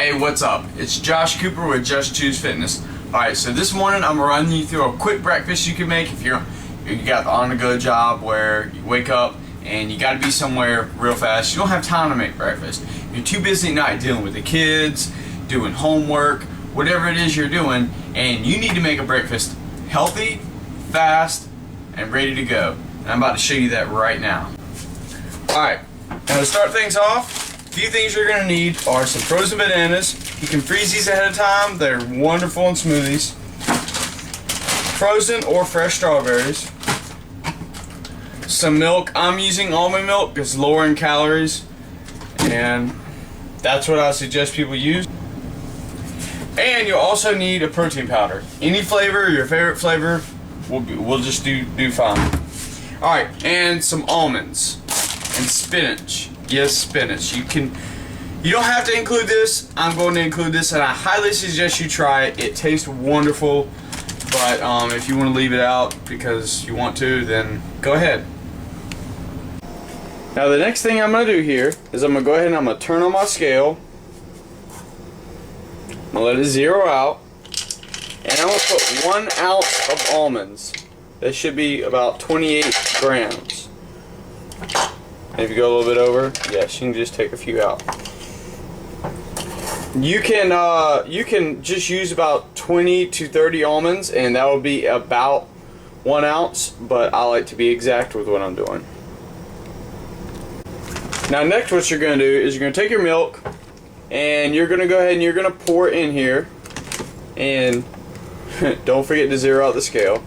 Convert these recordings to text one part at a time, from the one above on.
Hey, what's up? It's Josh Cooper with Just Choose Fitness. Alright, so this morning I'm running you through a quick breakfast you can make if you got the on-the-go job where you wake up and you got to be somewhere real fast. You don't have time to make breakfast. You're too busy at night dealing with the kids, doing homework, whatever it is you're doing, and you need to make a breakfast healthy, fast, and ready to go. And I'm about to show you that right now. Alright, now to start things off, a few things you're going to need are some frozen bananas. You can freeze these ahead of time. They're wonderful in smoothies. Frozen or fresh strawberries. Some milk. I'm using almond milk because it's lower in calories. And that's what I suggest people use. And you'll also need a protein powder. Any flavor, your favorite flavor, will just do fine. Alright, and some almonds. And spinach. Yes, spinach. You don't have to include this. I'm going to include this, and I highly suggest you try it. It tastes wonderful, but if you want to leave it out because you want to, then go ahead. Now the next thing I'm going to do here is I'm going to go ahead and I'm going to turn on my scale. I'm going to let it zero out, and I'm going to put 1 ounce of almonds. That should be about 28 grams. If you go a little bit over, yes, you can just take a few out. You can just use about 20 to 30 almonds, and that will be about 1 ounce. But I like to be exact with what I'm doing. Now, next, what you're going to do is you're going to take your milk, and you're going to go ahead and you're going to pour it in here, and don't forget to zero out the scale.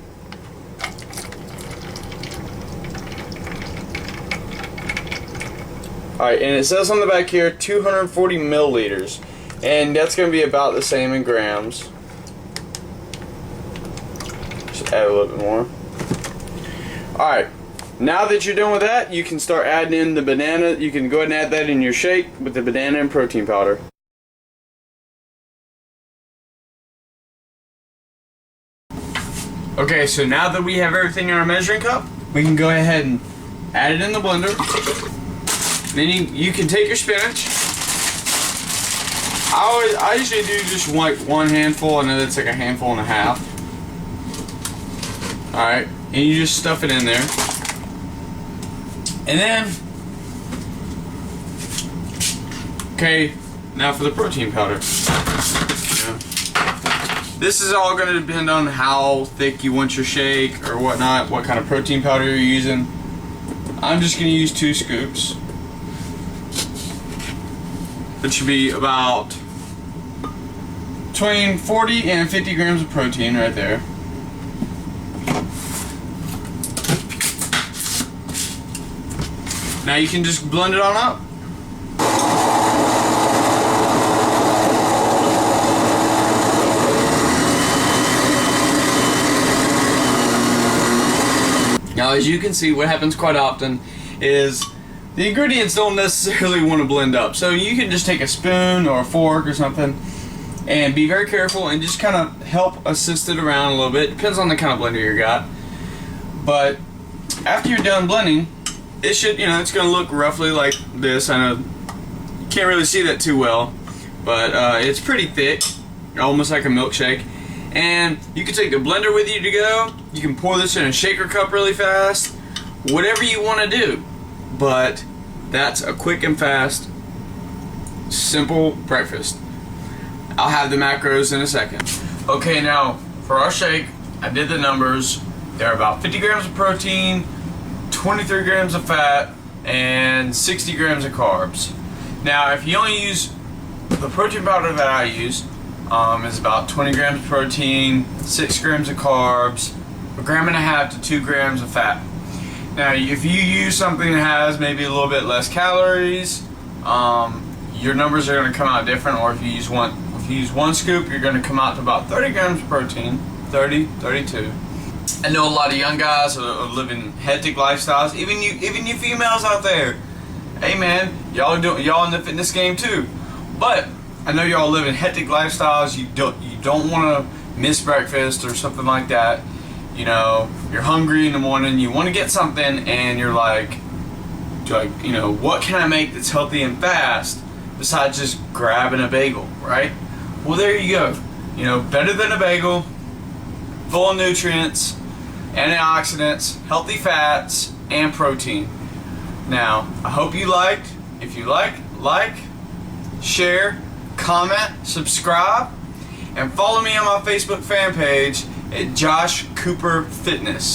Alright, and it says on the back here 240 milliliters, and that's going to be about the same in grams. Just add a little bit more. Alright, now that you're done with that, you can start adding in the banana. You can go ahead and add that in your shake with the banana and protein powder. Okay, so now that we have everything in our measuring cup, we can go ahead and add it in the blender. Then you can take your spinach. I usually do just like 1 handful. I know that's like a handful and a half. Alright, and you just stuff it in there. And then, okay, now for the protein powder. This is all going to depend on how thick you want your shake or whatnot, what kind of protein powder you're using. I'm just going to use 2 scoops. It should be about between 40 and 50 grams of protein right there. Now you can just blend it on up. Now, as you can see, what happens quite often is the ingredients don't necessarily want to blend up. So you can just take a spoon or a fork or something and be very careful and just kind of help assist it around a little bit. Depends on the kind of blender you got. But after you're done blending, it should, it's going to look roughly like this. I know you can't really see that too well, but it's pretty thick, almost like a milkshake. And you can take the blender with you to go. You can pour this in a shaker cup really fast. Whatever you want to do. But that's a quick and fast, simple breakfast. I'll have the macros in a second. Okay, now for our shake, I did the numbers. There are about 50 grams of protein, 23 grams of fat, and 60 grams of carbs. Now, if you only use the protein powder that I use, is about 20 grams of protein, 6 grams of carbs, 1.5 grams to 2 grams of fat. Now, if you use something that has maybe a little bit less calories, your numbers are going to come out different. Or if you use one scoop, you're going to come out to about 30 grams of protein, 30, 32. I know a lot of young guys are living hectic lifestyles. Even you females out there, hey man, y'all in the fitness game too. But I know y'all living hectic lifestyles. You don't want to miss breakfast or something like that. You're hungry in the morning, you want to get something, and you're like, what can I make that's healthy and fast besides just grabbing a bagel, right? Well, there you go. You know, better than a bagel, full of nutrients, antioxidants, healthy fats, and protein. Now, I hope you liked. If you like, share, comment, subscribe, and follow me on my Facebook fan page at Josh Cooper Fitness.